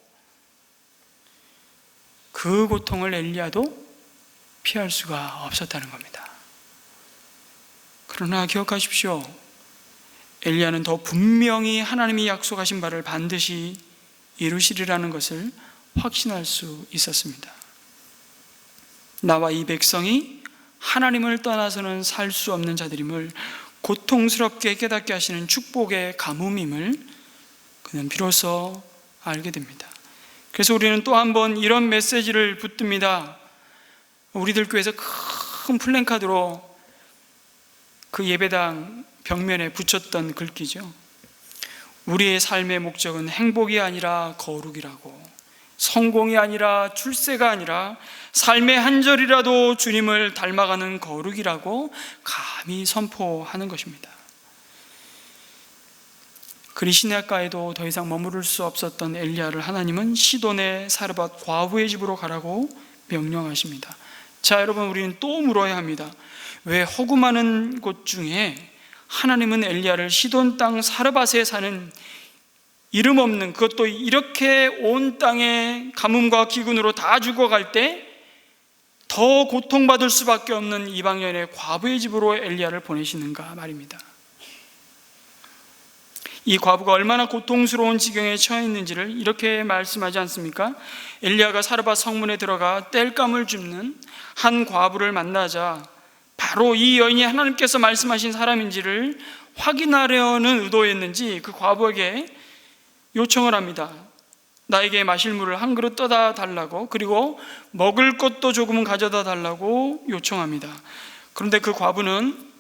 그 고통을 엘리야도 피할 수가 없었다는 겁니다. 그러나 기억하십시오. 엘리야는 더 분명히 하나님이 약속하신 바를 반드시 이루시리라는 것을 확신할 수 있었습니다. 나와 이 백성이 하나님을 떠나서는 살 수 없는 자들임을 고통스럽게 깨닫게 하시는 축복의 가뭄임을 그는 비로소 알게 됩니다. 그래서 우리는 또 한 번 이런 메시지를 붙듭니다. 우리들 교회에서 큰 플랜카드로 그 예배당 벽면에 붙였던 글귀죠. 우리의 삶의 목적은 행복이 아니라 거룩이라고, 성공이 아니라 출세가 아니라 삶의 한 절이라도 주님을 닮아가는 거룩이라고 감히 선포하는 것입니다. 그리 시냇가에도 더 이상 머무를 수 없었던 엘리야를 하나님은 시돈의 사르밧 과부의 집으로 가라고 명령하십니다. 자, 여러분, 우리는 또 물어야 합니다. 왜 허구 많은 곳 중에 하나님은 엘리야를 시돈 땅 사르밧에 사는 이름 없는, 그것도 이렇게 온 땅에 가뭄과 기근으로 다 죽어갈 때 더 고통받을 수밖에 없는 이방인의 과부의 집으로 엘리야를 보내시는가 말입니다. 이 과부가 얼마나 고통스러운 지경에 처해 있는지를 이렇게 말씀하지 않습니까? 엘리야가 사르밧 성문에 들어가 땔감을 줍는 한 과부를 만나자 바로 이 여인이 하나님께서 말씀하신 사람인지를 확인하려는 의도였는지 그 과부에게 요청을 합니다. 나에게 마실 물을 한 그릇 떠다 달라고, 그리고 먹을 것도 조금은 가져다 달라고 요청합니다. 그런데 그 과부는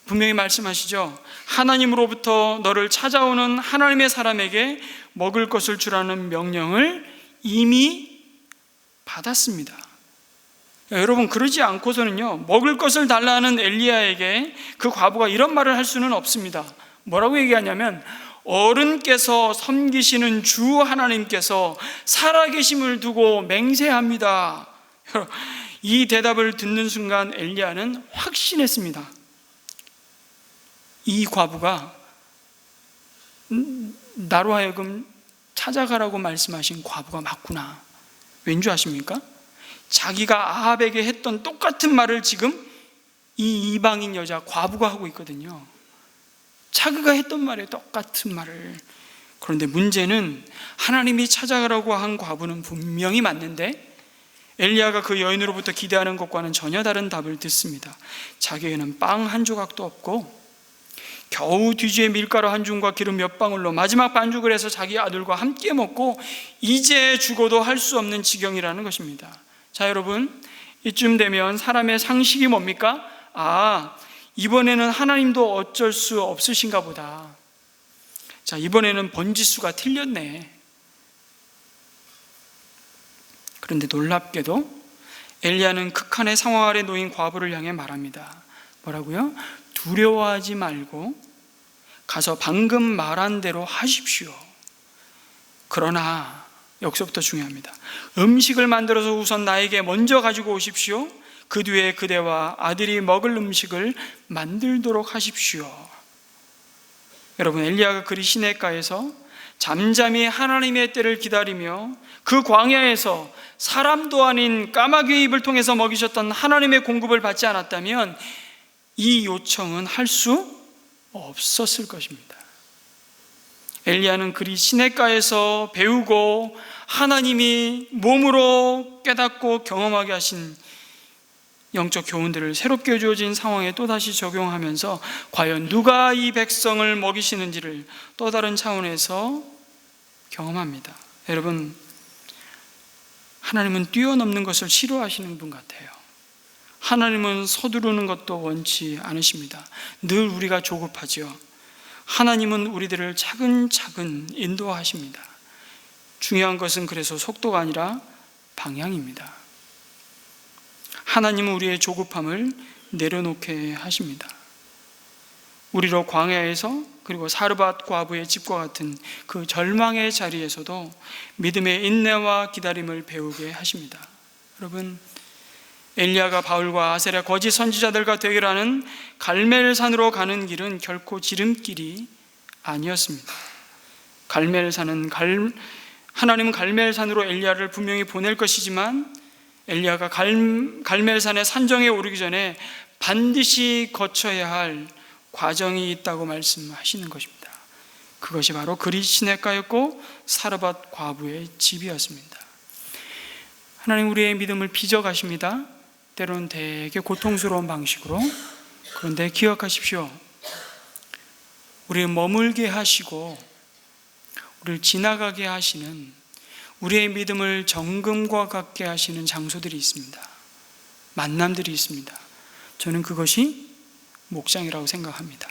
분명히 말씀하시죠. 하나님으로부터 너를 찾아오는 하나님의 사람에게 먹을 것을 주라는 명령을 이미 받았습니다. 여러분, 그러지 않고서는요, 먹을 것을 달라는 엘리야에게 그 과부가 이런 말을 할 수는 없습니다. 뭐라고 얘기하냐면, 어른께서 섬기시는 주 하나님께서 살아계심을 두고 맹세합니다. 이 대답을 듣는 순간 엘리야는 확신했습니다. 이 과부가 나로 하여금 찾아가라고 말씀하신 과부가 맞구나. 왠지 아십니까? 자기가 아합에게 했던 똑같은 말을 지금 이 이방인 여자 과부가 하고 있거든요. 자기가 했던 말에 똑같은 말을. 그런데 문제는 하나님이 찾아가라고 한 과부는 분명히 맞는데 엘리야가 그 여인으로부터 기대하는 것과는 전혀 다른 답을 듣습니다. 자기에게는 빵 한 조각도 없고 겨우 뒤주에 밀가루 한 줌과 기름 몇 방울로 마지막 반죽을 해서 자기 아들과 함께 먹고 이제 죽어도 할 수 없는 지경이라는 것입니다. 자, 여러분, 이쯤 되면 사람의 상식이 뭡니까? 이번에는 하나님도 어쩔 수 없으신가 보다. 자, 이번에는 번지수가 틀렸네. 그런데 놀랍게도 엘리야는 극한의 상황 아래 놓인 과부를 향해 말합니다. 뭐라고요? 두려워하지 말고 가서 방금 말한 대로 하십시오. 그러나 여기서부터 중요합니다. 음식을 만들어서 우선 나에게 먼저 가지고 오십시오. 그 뒤에 그대와 아들이 먹을 음식을 만들도록 하십시오. 여러분, 엘리야가 그리 시내가에서 잠잠히 하나님의 때를 기다리며 그 광야에서 사람도 아닌 까마귀의 입을 통해서 먹이셨던 하나님의 공급을 받지 않았다면 이 요청은 할 수 없었을 것입니다. 엘리야는 그리 시내가에서 배우고 하나님이 몸으로 깨닫고 경험하게 하신 영적 교훈들을 새롭게 주어진 상황에 또다시 적용하면서 과연 누가 이 백성을 먹이시는지를 또 다른 차원에서 경험합니다. 여러분, 하나님은 뛰어넘는 것을 싫어하시는 분 같아요. 하나님은 서두르는 것도 원치 않으십니다. 늘 우리가 조급하지요. 하나님은 우리들을 차근차근 인도하십니다. 중요한 것은 그래서 속도가 아니라 방향입니다. 하나님은 우리의 조급함을 내려놓게 하십니다. 우리로 광야에서 그리고 사르밧 과부의 집과 같은 그 절망의 자리에서도 믿음의 인내와 기다림을 배우게 하십니다. 여러분, 엘리야가 바울과 아세랴 거짓 선지자들과 대결하는 갈멜산으로 가는 길은 결코 지름길이 아니었습니다. 하나님은 갈멜산으로 엘리야를 분명히 보낼 것이지만 엘리야가 갈멜산의 산정에 오르기 전에 반드시 거쳐야 할 과정이 있다고 말씀하시는 것입니다. 그것이 바로 그리 시내가였고 사르밧 과부의 집이었습니다. 하나님 우리의 믿음을 빚어가십니다. 때로는 되게 고통스러운 방식으로. 그런데 기억하십시오. 우리를 머물게 하시고 우리를 지나가게 하시는, 우리의 믿음을 정금과 같게 하시는 장소들이 있습니다. 만남들이 있습니다. 저는 그것이 목장이라고 생각합니다.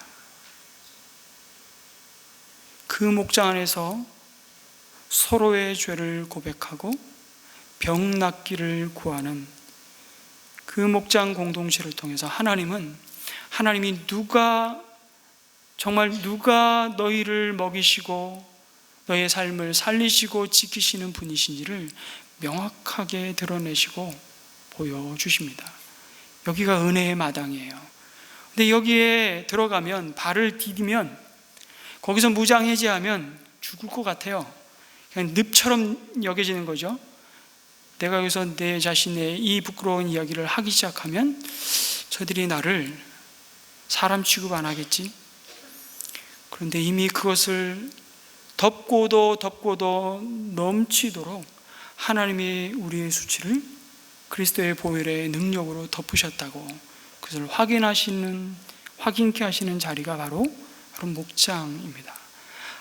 그 목장 안에서 서로의 죄를 고백하고 병 낫기를 구하는 그 목장 공동체를 통해서 하나님이 정말 누가 너희를 먹이시고 너의 삶을 살리시고 지키시는 분이신지를 명확하게 드러내시고 보여주십니다. 여기가 은혜의 마당이에요. 근데 여기에 들어가면, 발을 디디면, 거기서 무장해제하면 죽을 것 같아요. 그냥 늪처럼 여겨지는 거죠. 내가 여기서 내 자신의 이 부끄러운 이야기를 하기 시작하면 저들이 나를 사람 취급 안 하겠지. 그런데 이미 그것을 덮고도 넘치도록 하나님이 우리의 수치를 그리스도의 보혈의 능력으로 덮으셨다고, 그것을 확인케 하시는 자리가 바로 목장입니다.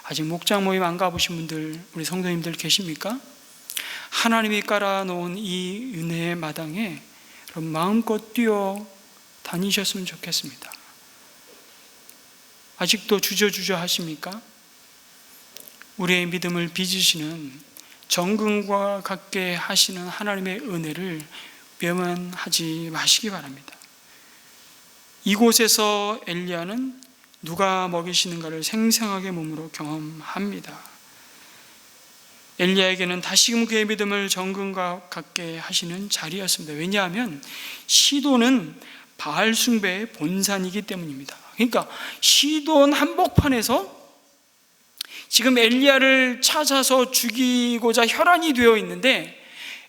아직 목장 모임 안 가보신 분들, 우리 성도님들 계십니까? 하나님이 깔아놓은 이 은혜의 마당에 마음껏 뛰어 다니셨으면 좋겠습니다. 아직도 주저주저 하십니까? 우리의 믿음을 빚으시는, 정금과 같게 하시는 하나님의 은혜를 외면하지 마시기 바랍니다. 이곳에서 엘리야는 누가 먹이시는가를 생생하게 몸으로 경험합니다. 엘리야에게는 다시금 그의 믿음을 정금과 같게 하시는 자리였습니다. 왜냐하면 시도는 바알 숭배의 본산이기 때문입니다. 그러니까 시돈 한복판에서 지금 엘리야를 찾아서 죽이고자 혈안이 되어 있는데,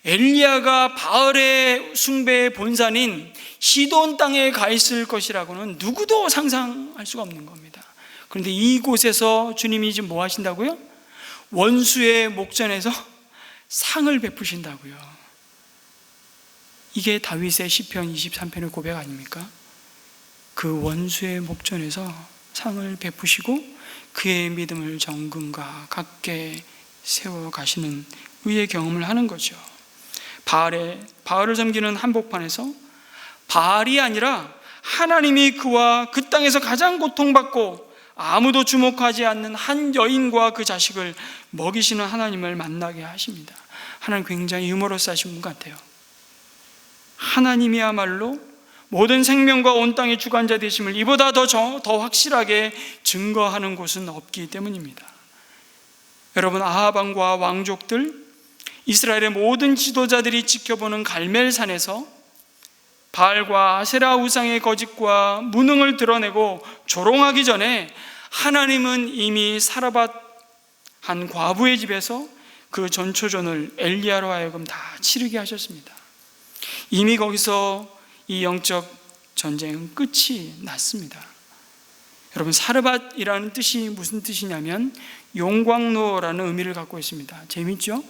엘리야가 바알의 숭배의 본산인 시돈 땅에 가 있을 것이라고는 누구도 상상할 수가 없는 겁니다. 그런데 이곳에서 주님이 지금 뭐 하신다고요? 원수의 목전에서 상을 베푸신다고요. 이게 다윗의 시편 23편의 고백 아닙니까? 그 원수의 목전에서 상을 베푸시고 그의 믿음을 정금과 같게 세워가시는 의의 경험을 하는 거죠. 바알을 섬기는 한복판에서 바알이 아니라 하나님이 그와 그 땅에서 가장 고통받고 아무도 주목하지 않는 한 여인과 그 자식을 먹이시는 하나님을 만나게 하십니다. 하나님 굉장히 유머러스하신 분 같아요. 하나님이야말로 모든 생명과 온 땅의 주관자 되심을 이보다 더 확실하게 증거하는 곳은 없기 때문입니다. 여러분, 아합 왕과 왕족들, 이스라엘의 모든 지도자들이 지켜보는 갈멜산에서 바알과 아세라 우상의 거짓과 무능을 드러내고 조롱하기 전에 하나님은 이미 사르밧 한 과부의 집에서 그 전초전을 엘리야로 하여금 다 치르게 하셨습니다. 이미 거기서 이 영적 전쟁은 끝이 났습니다. 여러분, 사르밧이라는 뜻이 무슨 뜻이냐면 용광로라는 의미를 갖고 있습니다. 재밌죠?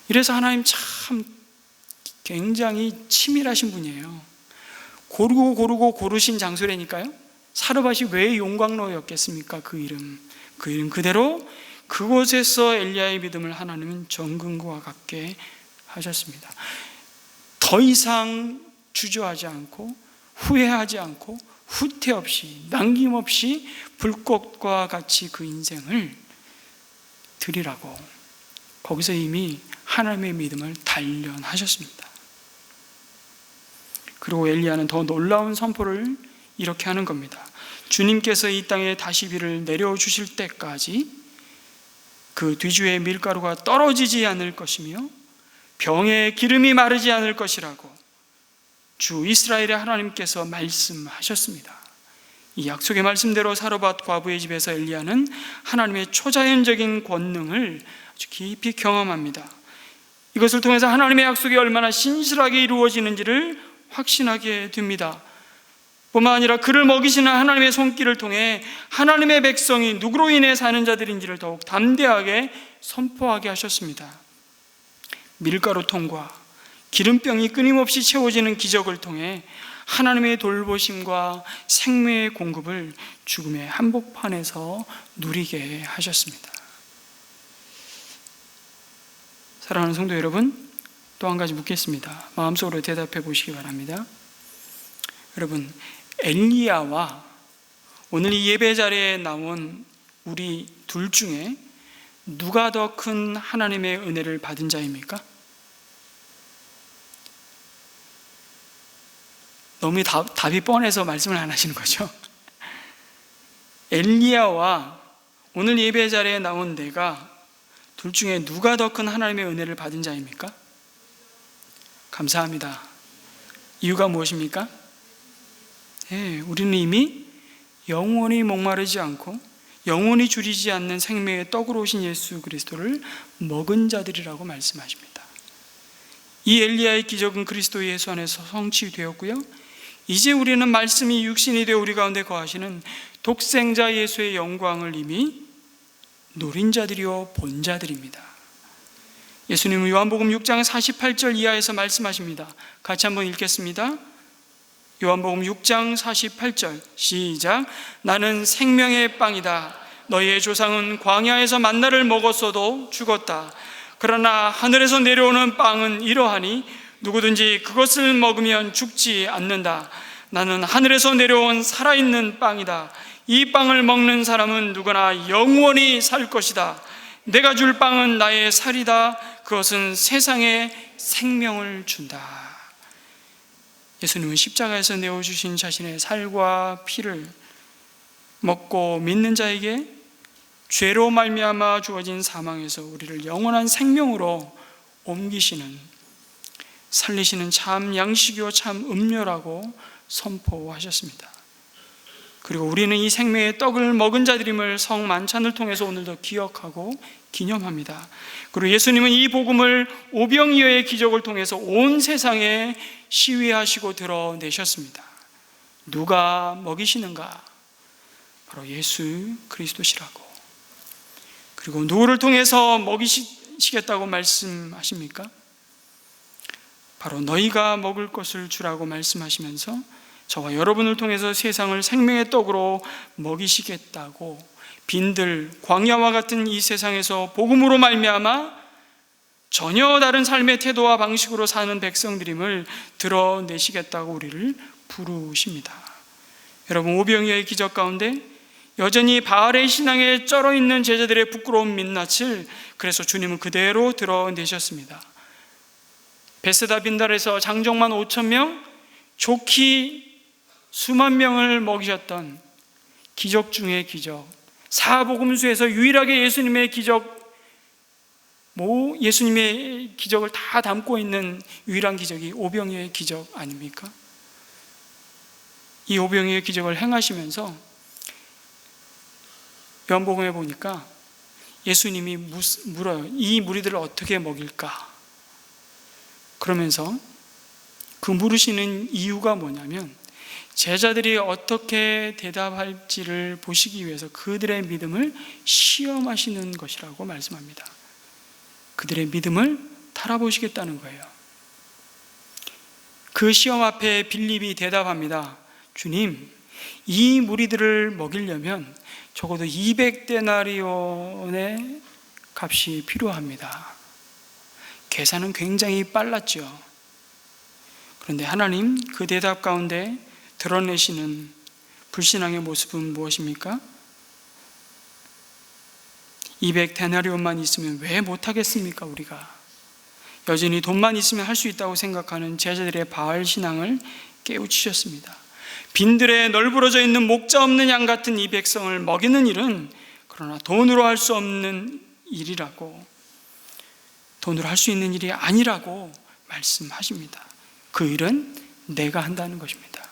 이래서 하나님 참 굉장히 치밀하신 분이에요. 고르고 고르신 장소라니까요. 사르밧이 왜 용광로였겠습니까? 그 이름 그대로 그곳에서 엘리야의 믿음을 하나님은 정금과 같게 하셨습니다. 더 이상 주저하지 않고 후회하지 않고 후퇴 없이 남김없이 불꽃과 같이 그 인생을 드리라고 거기서 이미 하나님의 믿음을 단련하셨습니다. 그리고 엘리야는 더 놀라운 선포를 이렇게 하는 겁니다. 주님께서 이 땅에 다시 비를 내려주실 때까지 그 뒤주의 밀가루가 떨어지지 않을 것이며 병에 기름이 마르지 않을 것이라고 주 이스라엘의 하나님께서 말씀하셨습니다. 이 약속의 말씀대로 사르밧 과부의 집에서 엘리야는 하나님의 초자연적인 권능을 아주 깊이 경험합니다. 이것을 통해서 하나님의 약속이 얼마나 신실하게 이루어지는지를 확신하게 됩니다. 뿐만 아니라 그를 먹이시는 하나님의 손길을 통해 하나님의 백성이 누구로 인해 사는 자들인지를 더욱 담대하게 선포하게 하셨습니다. 밀가루통과 기름병이 끊임없이 채워지는 기적을 통해 하나님의 돌보심과 생명의 공급을 죽음의 한복판에서 누리게 하셨습니다. 사랑하는 성도 여러분, 또 한 가지 묻겠습니다. 마음속으로 대답해 보시기 바랍니다. 여러분, 엘리야와 오늘 이 예배 자리에 나온 우리 둘 중에 누가 더 큰 하나님의 은혜를 받은 자입니까? 너무 답이 뻔해서 말씀을 안 하시는 거죠. 엘리야와 오늘 예배 자리에 나온 내가 둘 중에 누가 더 큰 하나님의 은혜를 받은 자입니까? 감사합니다. 이유가 무엇입니까? 우리는 이미 영원히 목마르지 않고 영원히 줄이지 않는 생명의 떡으로 오신 예수 그리스도를 먹은 자들이라고 말씀하십니다. 이 엘리야의 기적은 그리스도 예수 안에서 성취되었고요, 이제 우리는 말씀이 육신이 되어 우리 가운데 거하시는 독생자 예수의 영광을 이미 누린 자들이요 본 자들입니다. 예수님은 요한복음 6장 48절 이하에서 말씀하십니다. 같이 한번 읽겠습니다. 요한복음 6장 48절 시작. 나는 생명의 빵이다. 너희의 조상은 광야에서 만나를 먹었어도 죽었다. 그러나 하늘에서 내려오는 빵은 이러하니 누구든지 그것을 먹으면 죽지 않는다. 나는 하늘에서 내려온 살아있는 빵이다. 이 빵을 먹는 사람은 누구나 영원히 살 것이다. 내가 줄 빵은 나의 살이다. 그것은 세상에 생명을 준다. 예수님은 십자가에서 내어주신 자신의 살과 피를 먹고 믿는 자에게 죄로 말미암아 주어진 사망에서 우리를 영원한 생명으로 옮기시는, 살리시는 참 양식이요 참 음료라고 선포하셨습니다. 그리고 우리는 이 생명의 떡을 먹은 자들임을 성 만찬을 통해서 오늘도 기억하고 기념합니다. 그리고 예수님은 이 복음을 오병이어의 기적을 통해서 온 세상에 시위하시고 드러내셨습니다. 누가 먹이시는가? 바로 예수 그리스도시라고. 그리고 누구를 통해서 먹이시겠다고 말씀하십니까? 바로 너희가 먹을 것을 주라고 말씀하시면서 저와 여러분을 통해서 세상을 생명의 떡으로 먹이시겠다고 빈들 광야와 같은 이 세상에서 복음으로 말미암아 전혀 다른 삶의 태도와 방식으로 사는 백성들임을 드러내시겠다고 우리를 부르십니다. 여러분, 오병이어의 기적 가운데 여전히 바알의 신앙에 쩔어 있는 제자들의 부끄러운 민낯을 그래서 주님은 그대로 드러내셨습니다. 베세다 빈달에서 장정만 5,000명, 좋게 수만 명을 먹이셨던 기적 중의 기적, 사복음서에서 유일하게 예수님의 기적을 다 담고 있는 유일한 기적이 오병이어의 기적 아닙니까? 이 오병이어의 기적을 행하시면서 요한복음에 보니까 예수님이 물어요. 이 무리들을 어떻게 먹일까? 그러면서 그 물으시는 이유가 뭐냐면 제자들이 어떻게 대답할지를 보시기 위해서 그들의 믿음을 시험하시는 것이라고 말씀합니다. 그들의 믿음을 달아보시겠다는 거예요. 그 시험 앞에 빌립이 대답합니다. 주님, 이 무리들을 먹이려면 적어도 200데나리온의 값이 필요합니다. 계산은 굉장히 빨랐죠. 그런데 하나님 그 대답 가운데 드러내시는 불신앙의 모습은 무엇입니까? 200데나리온만 있으면 왜 못하겠습니까? 우리가 여전히 돈만 있으면 할 수 있다고 생각하는 제자들의 바알 신앙을 깨우치셨습니다. 빈들에 널브러져 있는 목자 없는 양 같은 이 백성을 먹이는 일은 그러나 돈으로 할 수 없는 일이라고, 돈으로 할 수 있는 일이 아니라고 말씀하십니다. 그 일은 내가 한다는 것입니다.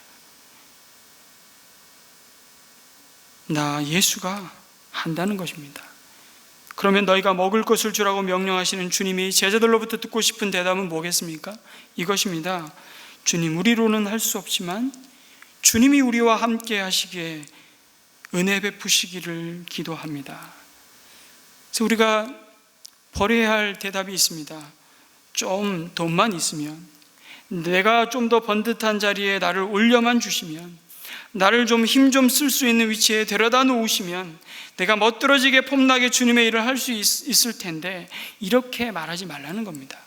나 예수가 한다는 것입니다. 그러면 너희가 먹을 것을 주라고 명령하시는 주님이 제자들로부터 듣고 싶은 대답은 뭐겠습니까? 이것입니다. 주님, 우리로는 할 수 없지만 주님이 우리와 함께 하시기에 은혜 베푸시기를 기도합니다. 그래서 우리가 버려야 할 대답이 있습니다. 좀 돈만 있으면, 내가 좀 더 번듯한 자리에 나를 올려만 주시면, 나를 좀 힘 좀 쓸 수 있는 위치에 데려다 놓으시면 내가 멋들어지게 폼나게 주님의 일을 할 수 있을 텐데, 이렇게 말하지 말라는 겁니다.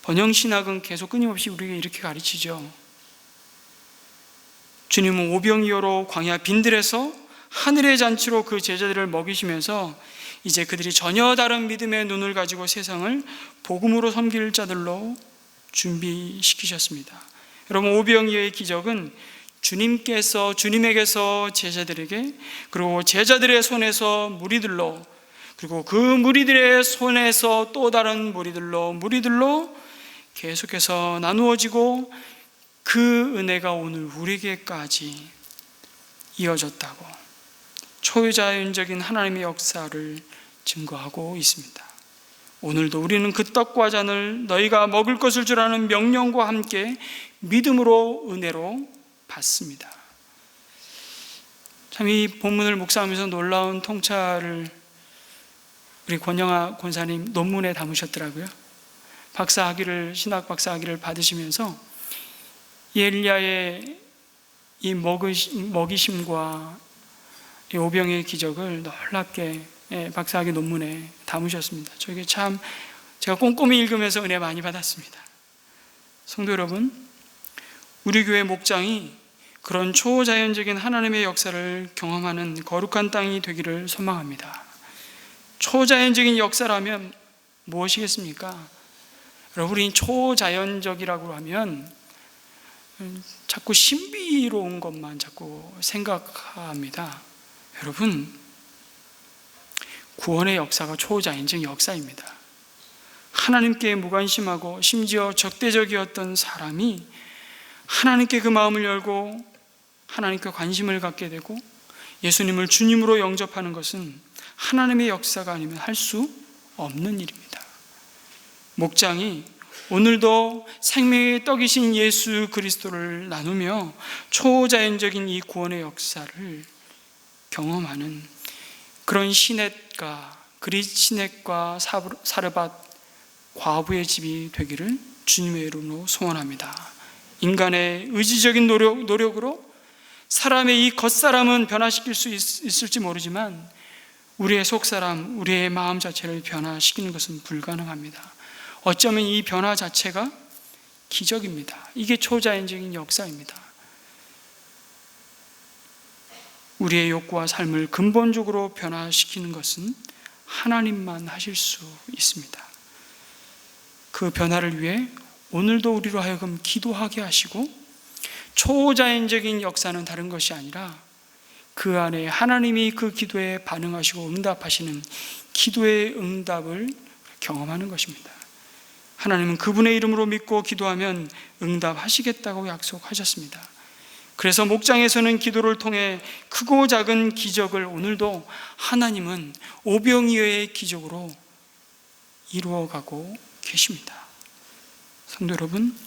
번영신학은 계속 끊임없이 우리에게 이렇게 가르치죠. 주님은 오병이어로 광야 빈들에서 하늘의 잔치로 그 제자들을 먹이시면서 이제 그들이 전혀 다른 믿음의 눈을 가지고 세상을 복음으로 섬길 자들로 준비시키셨습니다. 여러분, 오병이어의 기적은 주님에게서 제자들에게, 그리고 제자들의 손에서 무리들로, 그리고 그 무리들의 손에서 또 다른 무리들로 계속해서 나누어지고 그 은혜가 오늘 우리에게까지 이어졌다고 초자연적인 하나님의 역사를 증거하고 있습니다. 오늘도 우리는 그 떡과 잔을 너희가 먹을 것을 주라는 명령과 함께 믿음으로 은혜로 받습니다. 참 이 본문을 묵상하면서 놀라운 통찰을 우리 권영아 권사님 논문에 담으셨더라고요. 신학 박사학위를 받으시면서 엘리야의 이 먹이심과 이 오병의 기적을 놀랍게 박사학위 논문에 담으셨습니다. 저에게 참 제가 꼼꼼히 읽으면서 은혜 많이 받았습니다. 성도 여러분, 우리 교회 목장이 그런 초자연적인 하나님의 역사를 경험하는 거룩한 땅이 되기를 소망합니다. 초자연적인 역사라면 무엇이겠습니까? 여러분, 우리 초자연적이라고 하면 자꾸 신비로운 것만 자꾸 생각합니다. 여러분, 구원의 역사가 초자연적 역사입니다. 하나님께 무관심하고 심지어 적대적이었던 사람이 하나님께 그 마음을 열고 하나님께 관심을 갖게 되고 예수님을 주님으로 영접하는 것은 하나님의 역사가 아니면 할 수 없는 일입니다. 목장이 오늘도 생명의 떡이신 예수 그리스도를 나누며 초자연적인 이 구원의 역사를 경험하는 그런 시냇가, 그릿시냇과 사르밧 과부의 집이 되기를 주님의 이름으로 소원합니다. 인간의 의지적인 노력으로 사람의 이 겉사람은 변화시킬 수 있을지 모르지만 우리의 속사람, 우리의 마음 자체를 변화시키는 것은 불가능합니다. 어쩌면 이 변화 자체가 기적입니다. 이게 초자연적인 역사입니다. 우리의 욕구와 삶을 근본적으로 변화시키는 것은 하나님만 하실 수 있습니다. 그 변화를 위해 오늘도 우리로 하여금 기도하게 하시고, 초자연적인 역사는 다른 것이 아니라 그 안에 하나님이 그 기도에 반응하시고 응답하시는 기도의 응답을 경험하는 것입니다. 하나님은 그분의 이름으로 믿고 기도하면 응답하시겠다고 약속하셨습니다. 그래서 목장에서는 기도를 통해 크고 작은 기적을 오늘도 하나님은 오병이어의 기적으로 이루어가고 계십니다. 성도 여러분,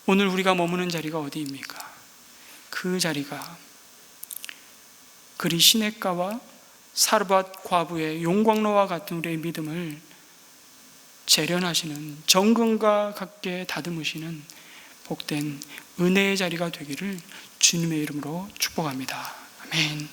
오늘 우리가 머무는 자리가 어디입니까? 그 자리가 그리 시냇가와 사르밧 과부의 용광로와 같은 우리의 믿음을 재련하시는, 정금과 같게 다듬으시는 복된 은혜의 자리가 되기를 주님의 이름으로 축복합니다. 아멘.